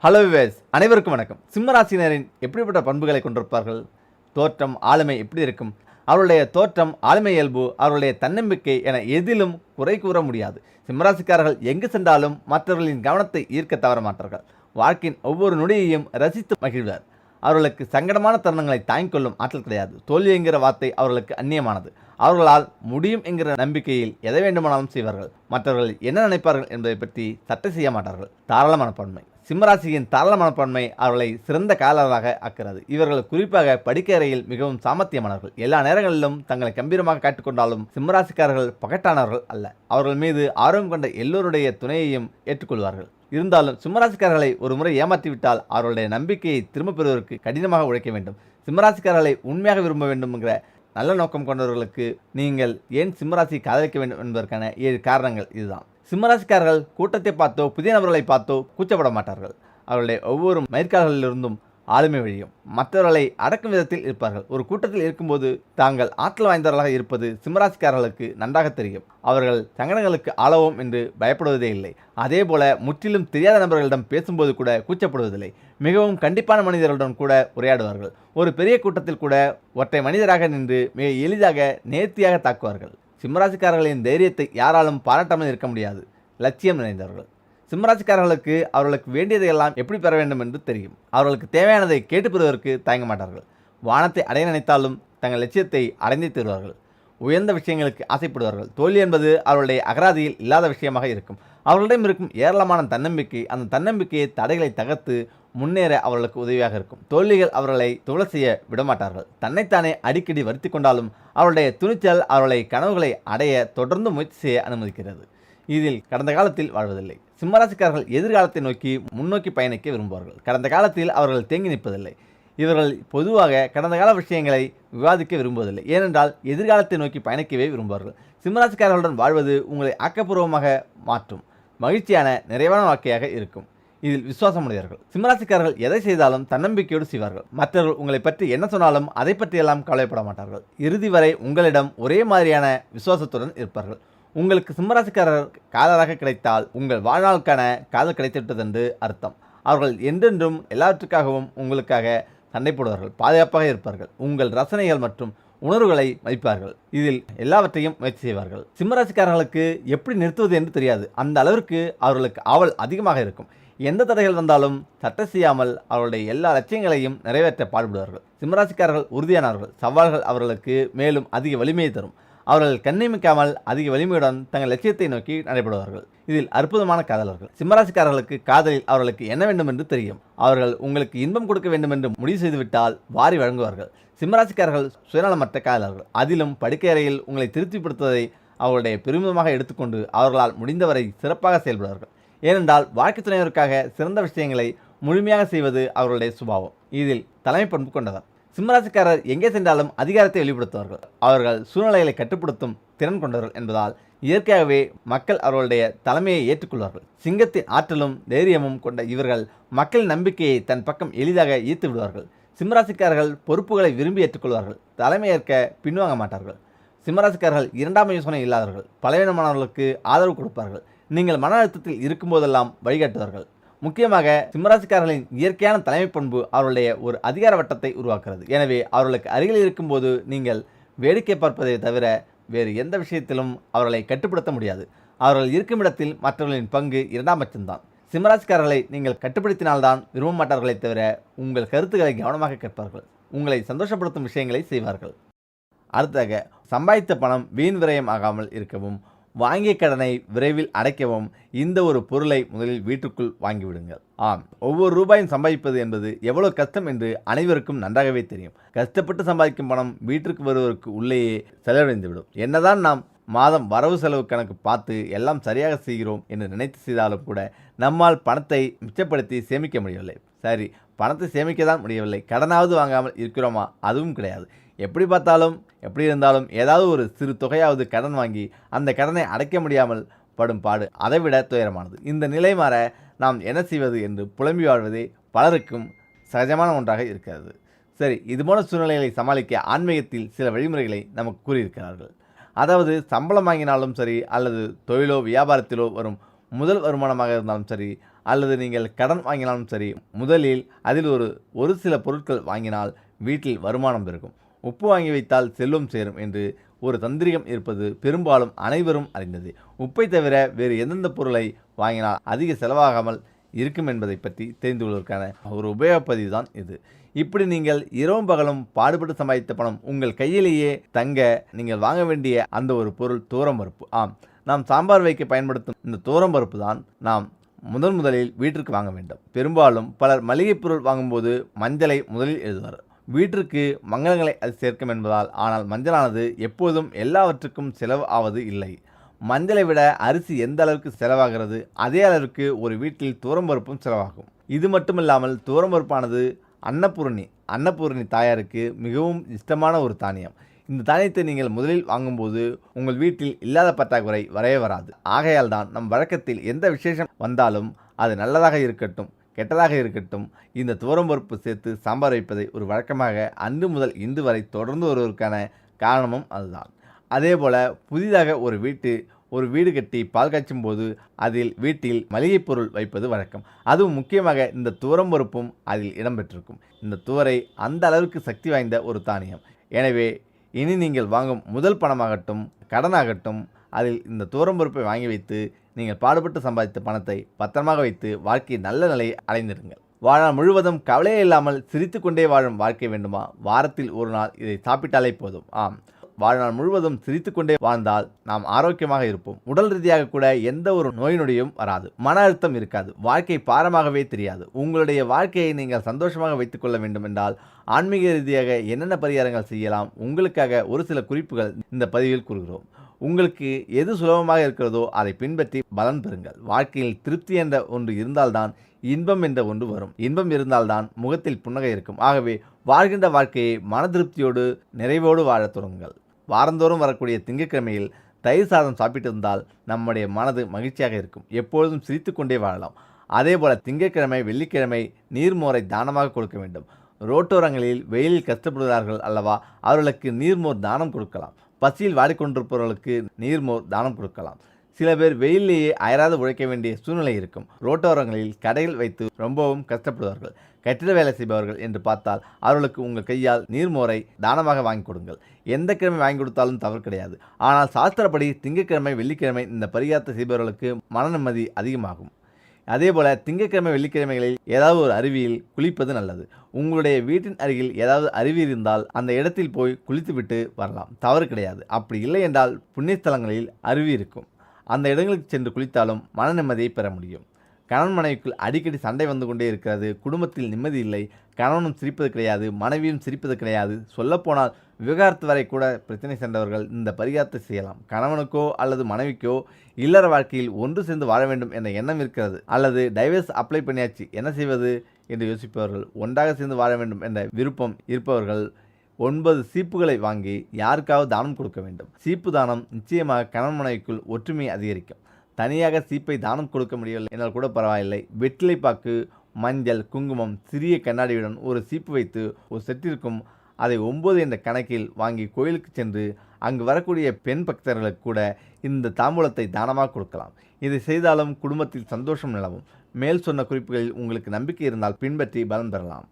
Hello wives, அனைவருக்கும் வணக்கம். சிம்மராசினரின் எப்படிப்பட்ட பண்புகளை கொண்டிருப்பார்கள்? தோற்றம், ஆளுமை எப்படி இருக்கும்? அவருடைய தோற்றம், ஆளுமை இயல்பு, அவருடைய தன்னம்பிக்கை என எதிலும் குறை கூற முடியாது. சிம்மராசிக்காரர்கள் எங்கு சென்றாலும் மற்றவர்களின் கவனத்தை ஈர்க்க தவற மாட்டார்கள். வாழ்க்கையின் ஒவ்வொரு நொடியையும் ரசித்து மகிழ்வார். அவர்களுக்கு சங்கடமான தருணங்களை தாங்கிக் கொள்ளும் ஆற்றல் கிடையாது. தோல்வி என்கிற வார்த்தை அவர்களுக்கு அந்நியமானது. அவர்களால் முடியும் என்கிற நம்பிக்கையில் எதை வேண்டுமானாலும் செய்வார்கள். மற்றவர்கள் என்ன நினைப்பார்கள் என்பதை பற்றி சட்டை செய்ய மாட்டார்கள். தாராள மனப்பான்மை. சிம்மராசியின் தாராள மனப்பான்மை அவர்களை சிறந்த காலராக ஆக்கிறது. இவர்கள் குறிப்பாக படிக்கறையில் மிகவும் சாமர்த்தியமானவர்கள். எல்லா நேரங்களிலும் தங்களை கம்பீரமாக காட்டிக்கொண்டாலும் சிம்மராசிக்காரர்கள் பகட்டானவர்கள் அல்ல. அவர்கள் மீது ஆர்வம் கொண்ட எல்லோருடைய துணையையும் ஏற்றுக்கொள்வார்கள். இருந்தாலும் சிம்மராசிக்காரர்களை ஒரு முறை ஏமாற்றிவிட்டால் அவர்களுடைய நம்பிக்கையை திரும்ப பெறுவதற்கு கடினமாக உழைக்க வேண்டும். சிம்மராசிக்காரர்களை உண்மையாக விரும்ப வேண்டும் என்கிற நல்ல நோக்கம் கொண்டவர்களுக்கு நீங்கள் ஏன் சிம்மராசியை காதலிக்க வேண்டும் என்பதற்கான 7 காரணங்கள் இதுதான். சிம்மராசிக்காரர்கள் கூட்டத்தை பார்த்தோ புதிய நபர்களை பார்த்தோ கூச்சப்பட மாட்டார்கள். அவர்களுடைய ஒவ்வொரு மயிர்கால்களிலிருந்தும் ஆளுமை வழியும் மற்றவர்களை அடக்கும் விதத்தில் இருப்பார்கள். ஒரு கூட்டத்தில் இருக்கும்போது தாங்கள் ஆற்றல் வாய்ந்தவர்களாக இருப்பது சிம்மராசிக்காரர்களுக்கு நன்றாக தெரியும். அவர்கள் சங்கடங்களுக்கு ஆளவோம் என்று பயப்படுவதே இல்லை. அதே போல முற்றிலும் தெரியாத நபர்களிடம் பேசும்போது கூட கூச்சப்படுவதில்லை. மிகவும் கண்டிப்பான மனிதர்களுடன் கூட உரையாடுவார்கள். ஒரு பெரிய கூட்டத்தில் கூட ஒற்றை மனிதராக நின்று மிக எளிதாக நேர்த்தியாக தாக்குவார்கள். சிம்மராசிக்காரர்களின் தைரியத்தை யாராலும் பாராட்டாமல் இருக்க முடியாது. லட்சியம் நிறைந்தவர்கள். சிம்மராசிக்காரர்களுக்கு அவர்களுக்கு வேண்டியதையெல்லாம் எப்படி பெற வேண்டும் என்று தெரியும். அவர்களுக்கு தேவையானதை கேட்டு பெறுவதற்கு தயங்க மாட்டார்கள். வானத்தை அடைய நினைத்தாலும் தங்கள் லட்சியத்தை அடைந்தே தருவார்கள். உயர்ந்த விஷயங்களுக்கு ஆசைப்படுவார்கள். தோல்வி என்பது அவர்களுடைய அகராதியில் இல்லாத விஷயமாக இருக்கும். அவர்களிடம் இருக்கும் ஏராளமான தன்னம்பிக்கை, அந்த தன்னம்பிக்கையை தடைகளை தகர்த்து முன்னேற அவர்களுக்கு உதவியாக இருக்கும். தோல்விகள் அவர்களை துவள செய்ய விடமாட்டார்கள். தன்னைத்தானே அடிக்கடி வருத்தி கொண்டாலும் அவருடைய துணிச்சல் அவர்களை கனவுகளை அடைய தொடர்ந்து முயற்சி செய்ய அனுமதிக்கிறது. இதில் கடந்த காலத்தில் வாழ்வதில்லை. சிம்மராசிக்காரர்கள் எதிர்காலத்தை நோக்கி முன்னோக்கி பயணிக்க விரும்புவார்கள். கடந்த காலத்தில் அவர்கள் தேங்கி நிற்பதில்லை. இவர்கள் பொதுவாக கடந்த கால விஷயங்களை விவாதிக்க விரும்புவதில்லை. ஏனென்றால் எதிர்காலத்தை நோக்கி பயணிக்கவே விரும்புவார்கள். சிம்மராசிக்காரர்களுடன் வாழ்வது உங்களை ஆக்கப்பூர்வமாக மாற்றும். மகிழ்ச்சியான நிறைவான வாழ்க்கையாக இருக்கும். இதில் விசுவாசமுடையவர்கள். சிம்மராசிக்காரர்கள் எதை செய்தாலும் தன்னம்பிக்கையோடு செய்வார்கள். மற்றவர்கள் உங்களை பற்றி என்ன சொன்னாலும் அதை பற்றியெல்லாம் கவலைப்பட மாட்டார்கள். இறுதி வரை உங்களிடம் ஒரே மாதிரியான விசுவாசத்துடன் இருப்பார்கள். உங்களுக்கு சிம்மராசிக்காரர் காதலாக கிடைத்தால் உங்கள் வாழ்நாளுக்கான காதல் கிடைத்துவிட்டது என்று அர்த்தம். அவர்கள் என்றென்றும் எல்லாவற்றுக்காகவும் உங்களுக்காக சண்டை போடுவார்கள். பாதுகாப்பாக இருப்பார்கள். உங்கள் ரசனைகள் மற்றும் உணர்வுகளை மதிப்பார்கள். இதில் எல்லாவற்றையும் முயற்சி செய்வார்கள். சிம்மராசிக்காரர்களுக்கு எப்படி நிறுத்துவது என்று தெரியாது. அந்த அளவிற்கு அவர்களுக்கு ஆவல் அதிகமாக இருக்கும். எந்த தடைகள் வந்தாலும் சட்டை செய்யாமல் அவர்களுடைய எல்லா லட்சியங்களையும் நிறைவேற்ற பாடுபடுவார்கள். சிம்மராசிக்காரர்கள் உறுதியானவர்கள். சவால்கள் அவர்களுக்கு மேலும் அதிக வலிமையை தரும். அவர்கள் கண்ணியமிக்காமல் அதிக வலிமையுடன் தங்கள் லட்சியத்தை நோக்கி நடைபெறுவார்கள். இதில் அற்புதமான காதலர்கள். சிம்மராசிக்காரர்களுக்கு காதலில் அவர்களுக்கு என்ன வேண்டும் என்று தெரியும். அவர்கள் உங்களுக்கு இன்பம் கொடுக்க வேண்டும் என்று முடிவு செய்துவிட்டால் வாரி வழங்குவார்கள். சிம்மராசிக்காரர்கள் சுயநலமற்ற காதலர்கள். அதிலும் படுக்கையறையில் உங்களை திருப்திப்படுத்துவதை அவர்களுடைய பெருமிதமாக எடுத்துக்கொண்டு அவர்களால் முடிந்தவரை சிறப்பாக செயல்படுவார்கள். ஏனென்றால் வாழ்க்கை துணைவருக்காக சிறந்த விஷயங்களை முழுமையாக செய்வது அவர்களுடைய சுபாவம். இதில் தலைமை பண்பு கொண்டவர். சிம்மராசிக்காரர் எங்கே சென்றாலும் அதிகாரத்தை வெளிப்படுத்துவார்கள். அவர்கள் சூழ்நிலைகளை கட்டுப்படுத்தும் திறன் கொண்டவர்கள் என்பதால் இயற்கையாகவே மக்கள் அவர்களுடைய தலைமையை ஏற்றுக்கொள்வார்கள். சிங்கத்தின் ஆற்றலும் தைரியமும் கொண்ட இவர்கள் மக்களின் நம்பிக்கையை தன் பக்கம் எளிதாக ஈர்த்து விடுவார்கள். சிம்மராசிக்காரர்கள் பொறுப்புகளை விரும்பி ஏற்றுக்கொள்வார்கள். தலைமையேற்க பின்வாங்க மாட்டார்கள். சிம்மராசிக்காரர்கள் இரண்டாம் யோசனை இல்லாதவர்கள். பலவீனமானவர்களுக்கு ஆதரவு கொடுப்பார்கள். நீங்கள் மன அழுத்தத்தில் இருக்கும்போதெல்லாம் வழிகாட்டுவார்கள். முக்கியமாக சிம்மராசிக்காரர்களின் இயற்கையான தலைமை பண்பு அவர்களுடைய ஒரு அதிகார வட்டத்தை உருவாக்குறது. எனவே அவர்களுக்கு அருகில் இருக்கும்போது நீங்கள் வேடிக்கை பார்ப்பதை தவிர வேறு எந்த விஷயத்திலும் அவர்களை கட்டுப்படுத்த முடியாது. அவர்கள் இருக்கும் இடத்தில் மற்றவர்களின் பங்கு இரண்டாம் பட்சம்தான். சிம்மராசிக்காரர்களை நீங்கள் கட்டுப்படுத்தினால்தான் விரும்ப மாட்டார்களை தவிர உங்கள் கருத்துக்களை கவனமாக கேட்பார்கள். உங்களை சந்தோஷப்படுத்தும் விஷயங்களை செய்வார்கள். அடுத்ததாக, சம்பாதித்த பணம் வீண் விரயம் ஆகாமல் இருக்கவும், வாங்கிய கடனை விரைவில் அடைக்கவும் இந்த ஒரு பொருளை முதலில் வீட்டுக்குள் வாங்கிவிடுங்கள். ஆம், ஒவ்வொரு ரூபாயும் சம்பாதிப்பது என்பது எவ்வளவு கஷ்டம் என்று அனைவருக்கும் நன்றாகவே தெரியும். கஷ்டப்பட்டு சம்பாதிக்கும் பணம் வீட்டிற்கு வருவதற்கு உள்ளேயே செலவழிந்துவிடும். என்னதான் நாம் மாதம் வரவு செலவு கணக்கு பார்த்து எல்லாம் சரியாக செய்கிறோம் என்று நினைத்து செய்தாலும் கூட நம்மால் பணத்தை மிச்சப்படுத்தி சேமிக்க முடியவில்லை. சரி, பணத்தை சேமிக்க தான் முடியவில்லை, கடனாவது வாங்காமல் இருக்கிறோமா? அதுவும் கிடையாது. எப்படி பார்த்தாலும் எப்படி இருந்தாலும் ஏதாவது ஒரு சிறு தொகையாவது கடன் வாங்கி அந்த கடனை அடைக்க முடியாமல் படும் பாடு அதைவிட துயரமானது. இந்த நிலை மாற நாம் என்ன செய்வது என்று புலம்பி வாழ்வதே பலருக்கும் சகஜமான ஒன்றாக இருக்கிறது. சரி, இதுபோல சூழ்நிலைகளை சமாளிக்க ஆன்மீகத்தில் சில வழிமுறைகளை நமக்கு கூறியிருக்கிறார்கள். அதாவது சம்பளம் வாங்கினாலும் சரி அல்லது தொழிலோ வியாபாரத்திலோ வரும் முதல் வருமானமாக இருந்தாலும் சரி, அல்லது நீங்கள் கடன் வாங்கினாலும் சரி, முதலில் அதில் ஒரு சில பொருட்கள் வாங்கினால் வீட்டில் வருமானம் பெருகும். உப்பு வாங்கி வைத்தால் செல்வம் சேரும் என்று ஒரு தந்திரிகம் இருப்பது பெரும்பாலும் அனைவரும் அறிந்தது. உப்பை தவிர வேறு எந்தெந்த பொருளை வாங்கினால் அதிக செலவாகாமல் இருக்கும் என்பதை பற்றி தெரிந்து கொள்வதற்கான ஒரு உபயோகப்பதிவு தான் இது. இப்படி நீங்கள் இரவும் பகலும் பாடுபட்டு சம்பாதித்த பணம் உங்கள் கையிலேயே தங்க நீங்கள் வாங்க வேண்டிய அந்த ஒரு பொருள் துவரம்பருப்பு. ஆம், நாம் சாம்பார் வைக்க பயன்படுத்தும் இந்த துவரம்பருப்பு தான் நாம் முதலில் வீட்டிற்கு வாங்க வேண்டும். பெரும்பாலும் பலர் மளிகை பொருள் வாங்கும்போது மஞ்சளை முதலில் எழுதுவார். வீட்டிற்கு மங்களங்களை அது சேர்க்கும் என்பதால். ஆனால் மஞ்சளானது எப்போதும் எல்லாவற்றுக்கும் செலவு ஆவது இல்லை. மஞ்சளை விட அரிசி எந்த அளவுக்கு செலவாகிறது அதே அளவுக்கு ஒரு வீட்டில் துவரம்பருப்பும் செலவாகும். இது மட்டுமில்லாமல் துவரம்பருப்பானது அன்னபூரணி தாயாருக்கு மிகவும் இஷ்டமான ஒரு தானியம். இந்த தானியத்தை நீங்கள் முதலில் வாங்கும்போது உங்கள் வீட்டில் இல்லாத பற்றாக்குறை வரவே வராது. ஆகையால் தான் நம் வழக்கத்தில் எந்த விசேஷம் வந்தாலும் அது நல்லதாக இருக்கட்டும் கெட்டதாக இருக்கட்டும், இந்த துவரம்பருப்பு சேர்த்து சாம்பார் வைப்பதை ஒரு வழக்கமாக அன்று முதல் இன்று வரை தொடர்ந்து வருவதற்கான காரணமும் அதுதான். அதேபோல் புதிதாக ஒரு வீடு கட்டி பால் காய்ச்சும் போது அதில் வீட்டில் மளிகை பொருள் வைப்பது வழக்கம். அதுவும் முக்கியமாக இந்த துவரம்பருப்பும் அதில் இடம்பெற்றிருக்கும். இந்த துவரை அந்த அளவுக்கு சக்தி வாய்ந்த ஒரு தானியம். எனவே இனி நீங்கள் வாங்கும் முதல் பணமாகட்டும் கடனாகட்டும் அதில் இந்த துவரம்பருப்பை வாங்கி வைத்து நீங்கள் பாடுபட்டு சம்பாதித்த பணத்தை பத்திரமாக வைத்து வாழ்க்கை நல்ல நிலையை அடைந்திருங்கள். வாழ்நாள் முழுவதும் கவலையே இல்லாமல் சிரித்து கொண்டே வாழும் வாழ்க்கை வேண்டுமா? வாரத்தில் ஒரு நாள் இதை சாப்பிட்டாலே போதும். ஆம், வாழ்நாள் முழுவதும் சிரித்து கொண்டே வாழ்ந்தால் நாம் ஆரோக்கியமாக இருப்போம். உடல் ரீதியாக கூட எந்த ஒரு நோய் நொடியும் வராது. மன அழுத்தம் இருக்காது. வாழ்க்கை பாரமாகவே தெரியாது. உங்களுடைய வாழ்க்கையை நீங்கள் சந்தோஷமாக வைத்துக் கொள்ள வேண்டும் என்றால் ஆன்மீக ரீதியாக என்னென்ன பரிகாரங்கள் செய்யலாம், உங்களுக்காக ஒரு சில குறிப்புகள் இந்த பதிவில் கூறுகிறோம். உங்களுக்கு எது சுலபமாக இருக்கிறதோ அதை பின்பற்றி பலன் பெறுங்கள். வாழ்க்கையில் திருப்தி என்ற ஒன்று இருந்தால்தான் இன்பம் என்ற ஒன்று வரும். இன்பம் இருந்தால்தான் முகத்தில் புன்னகை இருக்கும். ஆகவே வாழ்கின்ற வாழ்க்கையை மன திருப்தியோடு நிறைவோடு வாழத் தொடங்குங்கள். வாரந்தோறும் வரக்கூடிய திங்கட்கிழமையில் தயிர் சாதம் சாப்பிட்டிருந்தால் நம்முடைய மனது மகிழ்ச்சியாக இருக்கும். எப்பொழுதும் சிரித்து கொண்டே வாழலாம். அதேபோல் திங்கட்கிழமை வெள்ளிக்கிழமை நீர்மோரை தானமாக கொடுக்க வேண்டும். ரோட்டோரங்களில் வெயிலில் கஷ்டப்படுகிறார்கள் அல்லவா, அவர்களுக்கு நீர்மோர் தானம் கொடுக்கலாம். பசியில் வாடிக்கொண்டிருப்பவர்களுக்கு நீர்மோர் தானம் கொடுக்கலாம். சில பேர் வெயிலேயே அயராது உழைக்க வேண்டிய சூழ்நிலை இருக்கும். ரோட்டோரங்களில் கடைகள் வைத்து ரொம்பவும் கஷ்டப்படுவார்கள். கட்டிட வேலை செய்பவர்கள் என்று பார்த்தால் அவர்களுக்கு உங்கள் கையால் நீர்மோரை தானமாக வாங்கி கொடுங்கள். எந்த கிழமை வாங்கி கொடுத்தாலும் தவறு கிடையாது. ஆனால் சாஸ்திரப்படி திங்கட்கிழமை வெள்ளிக்கிழமை இந்த பரிகாரத்தை செய்பவர்களுக்கு மன நிம்மதி அதிகமாகும். அதேபோல் திங்கட்கிழமை வெள்ளிக்கிழமைகளில் ஏதாவது ஒரு அருவியில் குளிப்பது நல்லது. உங்களுடைய வீட்டின் அருகில் ஏதாவது அருவி இருந்தால் அந்த இடத்தில் போய் குளித்துவிட்டு வரலாம், தவறு கிடையாது. அப்படி இல்லை என்றால் புண்ணியஸ்தலங்களில் அருவி இருக்கும். அந்த இடங்களுக்கு சென்று குளித்தாலும் மன நிம்மதியை பெற முடியும். கணவன் மனைவிக்குள் அடிக்கடி சண்டை வந்து கொண்டே இருக்கிறது. குடும்பத்தில் நிம்மதி இல்லை. கணவனும் சிரிப்பது கிடையாது, மனைவியும் சிரிப்பது கிடையாது. சொல்லப்போனால் விவகாரத்து வரை கூட பிரச்சனை சென்றவர்கள் இந்த பரிகாரத்தை செய்யலாம். கணவனுக்கோ அல்லது மனைவிக்கோ இல்லற வாழ்க்கையில் ஒன்று சேர்ந்து வாழ வேண்டும் என்ற எண்ணம் இருக்கிறது, அல்லது டைவர்ஸ் அப்ளை பண்ணியாச்சு என்ன செய்வது என்று யோசிப்பவர்கள், ஒன்றாக சேர்ந்து வாழ வேண்டும் என்ற விருப்பம் இருப்பவர்கள் 9 சீப்புகளை வாங்கி யாருக்காவது தானம் கொடுக்க வேண்டும். சீப்பு தானம் நிச்சயமாக கணவன் மனைவிக்குள் ஒற்றுமையை அதிகரிக்கும். தனியாக சீப்பை தானம் கொடுக்க முடியவில்லை என்றால் கூட பரவாயில்லை. வெற்றிலைப்பாக்கு, மஞ்சள், குங்குமம், சிறிய கண்ணாடியுடன் ஒரு சீப்பு வைத்து ஒரு செட்டிற்கும் அதை 9 என்ற கணக்கில் வாங்கி கோயிலுக்கு சென்று அங்கு வரக்கூடிய பெண் பக்தர்களுக்கு கூட இந்த தாம்பூலத்தை தானமாக கொடுக்கலாம். இதை செய்தாலும் குடும்பத்தில் சந்தோஷம் நிலவும். மேல் சொன்ன குறிப்புகளில் உங்களுக்கு நம்பிக்கை இருந்தால் பின்பற்றி பலன் பெறலாம்.